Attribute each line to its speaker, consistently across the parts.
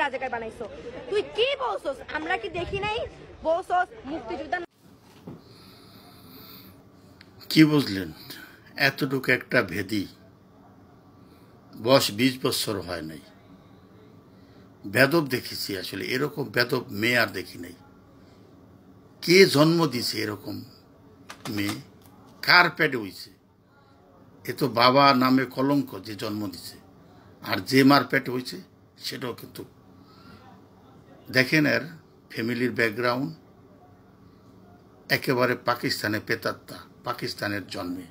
Speaker 1: রাজাকার বানাইছো। তুই কি বলছস? আমরা কি দেখি নাই? বলছস মুক্তিযোদ্ধা।
Speaker 2: কি বুঝলেন? এতটুকু একটা ভেদি বয়স 20 বছর হয় নাই। বেদব দেখেছি, আসলে এরকম বেদব মেয়ে আর দেখি নাই। কে জন্ম দিছে এরকম মেয়ে? কার পেটে হইছে? এ তো বাবা নামে কলঙ্ক, যে জন্ম দিছে। আর যে মার পেটে হয়েছে সেটাও কিন্তু দেখেন, এর ফ্যামিলির ব্যাকগ্রাউন্ড একেবারে পাকিস্তানে পেতাত্তা, পাকিস্তানের জন্মে।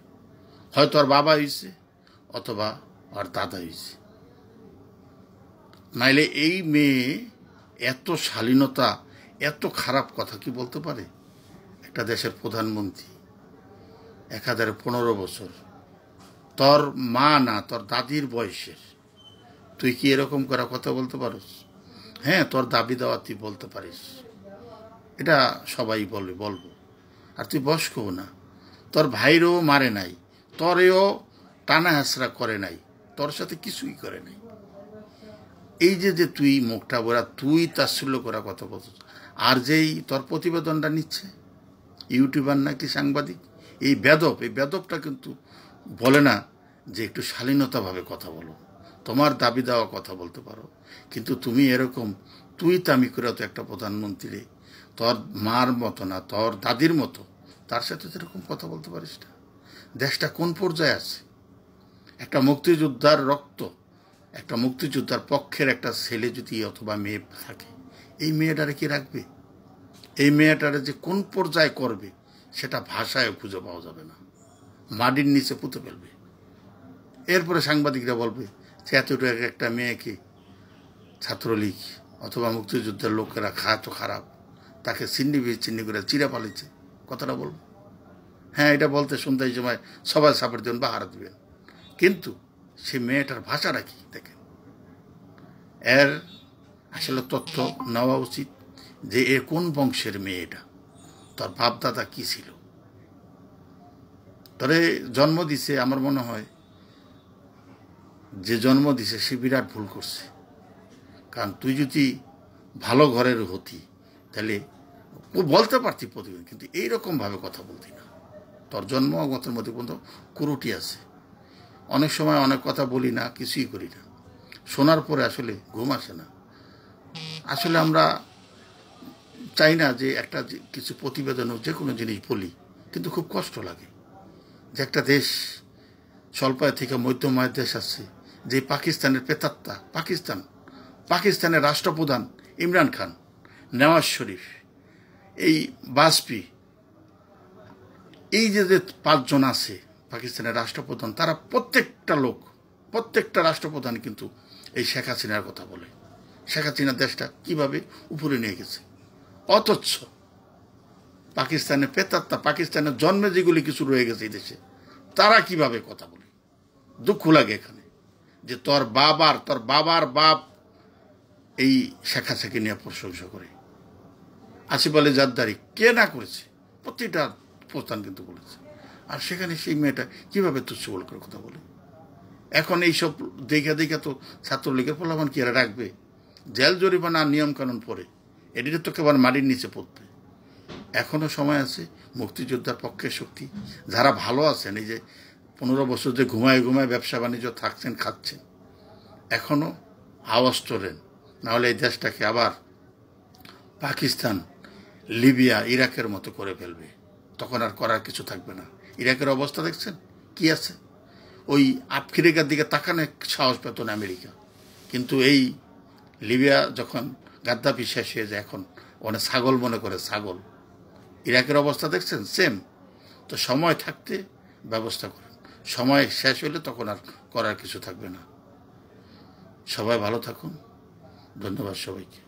Speaker 2: হয়তো আর বাবা হয়েছে অথবা আর দাদা হয়েছে। নাইলে এই মেয়ে এত শালীনতা, এত খারাপ কথা কি বলতে পারে? একটা দেশের প্রধানমন্ত্রী, 15 বছর, তোর মা না তোর দাদির বয়সের, তুই কি এরকম করা কথা বলতে পারিস? হ্যাঁ, তোর দাবি দেওয়া তুই বলতে পারিস, এটা সবাই বলবো। আর তুই বয়স্কও না, তোর ভাইরও মারে নাই, তোরেও টানা হাসরা করে নাই, তোর সাথে কিছুই করে নাই। এই যে তুই মুখটা ভরা তুই তাচ্ছিল্য করা কথা বলছিস। আর যেই তোর প্রতিবেদনটা নিচ্ছে ইউটিউবার নাকি সাংবাদিক, এই বেদবটা কিন্তু বলে না যে একটু শালীনতাভাবে কথা বলো, তোমার দাবি দেওয়া কথা বলতে পারো। কিন্তু তুমি এরকম তুই তামি করে তো একটা প্রধানমন্ত্রী, তোর মার মতো না তোর দাদির মতো, তার সাথে তো এরকম কথা বলতে পারিস না। দেশটা কোন পর্যায়ে আছে? একটা মুক্তিযোদ্ধার রক্ত, একটা মুক্তিযোদ্ধার পক্ষের একটা ছেলে যদি অথবা মেয়ে থাকে, এই মেয়েটারে কি রাখবে? এই মেয়েটারে যে কোন পর্যায়ে করবে সেটা ভাষায় খুঁজে পাওয়া যাবে না, মাটির নিচে পুঁতে ফেলবে। এরপরে সাংবাদিকরা বলবে যে এতটুকু একটা মেয়েকে ছাত্রলীগ অথবা মুক্তিযুদ্ধের লোকেরা তো খারাপ, তাকে চিন্নি করে চিরা পালিয়েছে, কথাটা বলবো। হ্যাঁ, এটা বলতে শুনতে এই সময় সবাই সাপোর্ট দেবেন বা হারা দেবেন, কিন্তু সে মেয়েটার ভাষাটা কি দেখেন। এর আসলে তথ্য নেওয়া উচিত যে এ কোন বংশের মেয়েটা, তোর বাপ দাদা কি ছিল, তরে জন্ম দিছে। আমার মনে হয় যে জন্ম দিছে সে বিরাট ভুল করছে। কারণ তুই যদি ভালো ঘরের হতি তাহলে ও বলতে পারতি প্রতিদিন, কিন্তু এইরকমভাবে কথা বলতি না। তোর জন্মগতের মধ্যে পর্যন্ত কুরুটি আছে। অনেক সময় অনেক কথা বলি না, কিছুই করি না, শোনার পরে আসলে ঘুম আসে না। আসলে আমরা চাই না যে একটা কিছু প্রতিবেদন যে কোনো জিনিস বলি, কিন্তু খুব কষ্ট লাগে যে একটা দেশ স্বল্পায় থেকে মধ্যমায়ের দেশ আছে, যে পাকিস্তানের পেতাত্তা, পাকিস্তানের রাষ্ট্রপ্রধান ইমরান খান, নওয়াজ শরীফ, এই বাজপেয়ী, এই যে 5 জন আছে পাকিস্তানের রাষ্ট্রপ্রধান, তারা প্রত্যেকটা রাষ্ট্রপ্রধান কিন্তু এই শেখ হাসিনার কথা বলে। শেখ হাসিনা দেশটা কিভাবে উপরে নিয়ে গেছে, অথচ পাকিস্তানের পেতাত্তা, পাকিস্তানের জন্মে যেগুলি কিছু রয়ে গেছে এই দেশে, তারা কিভাবে কথা বলে। দুঃখ লাগে এখানে যে তোর বাবার বাপ এই শেখ হাসিনাকে নিয়ে প্রশংসা করে। আসিফ আলী জারদারি কে না করেছে, প্রতিটা প্রস্থান কিন্তু বলেছে। আর সেখানে সেই মেয়েটা কিভাবে তুচ্ছবল করে কথা বলে। এখন এইসব দেখা তো ছাত্রলীগের প্রলাপন কি এরা রাখবে? জেল জরিমানা নিয়ম কানুন পরে এটিতে তো কেবল মাটির নিচে পড়বে। এখনো সময় আছে, মুক্তিযোদ্ধার পক্ষের শক্তি যারা ভালো আছেন, এই যে 15 বছর যে ঘুমায় ব্যবসা বাণিজ্য থাকছেন খাচ্ছেন, এখনো আওয়াজ তোলেন, নাহলে এই দেশটাকে আবার পাকিস্তান, লিবিয়া, ইরাকের মতো করে ফেলবে। তখন আর করার কিছু থাকবে না। ইরাকের অবস্থা দেখছেন কি আছে? ওই আফ্রিকার দিকে তাকানো সাহস পেত না আমেরিকা, কিন্তু এই লিবিয়া যখন গাদ্দাফি শেষ হয়ে যায়, এখন ওখানে ছাগল মনে করে ছাগল। ইরাকের অবস্থা দেখছেন সেম। তো সময় থাকতে ব্যবস্থা করেন, সময় শেষ হলে তখন আর করার কিছু থাকবে না। সবাই ভালো থাকুন, ধন্যবাদ সবাইকে।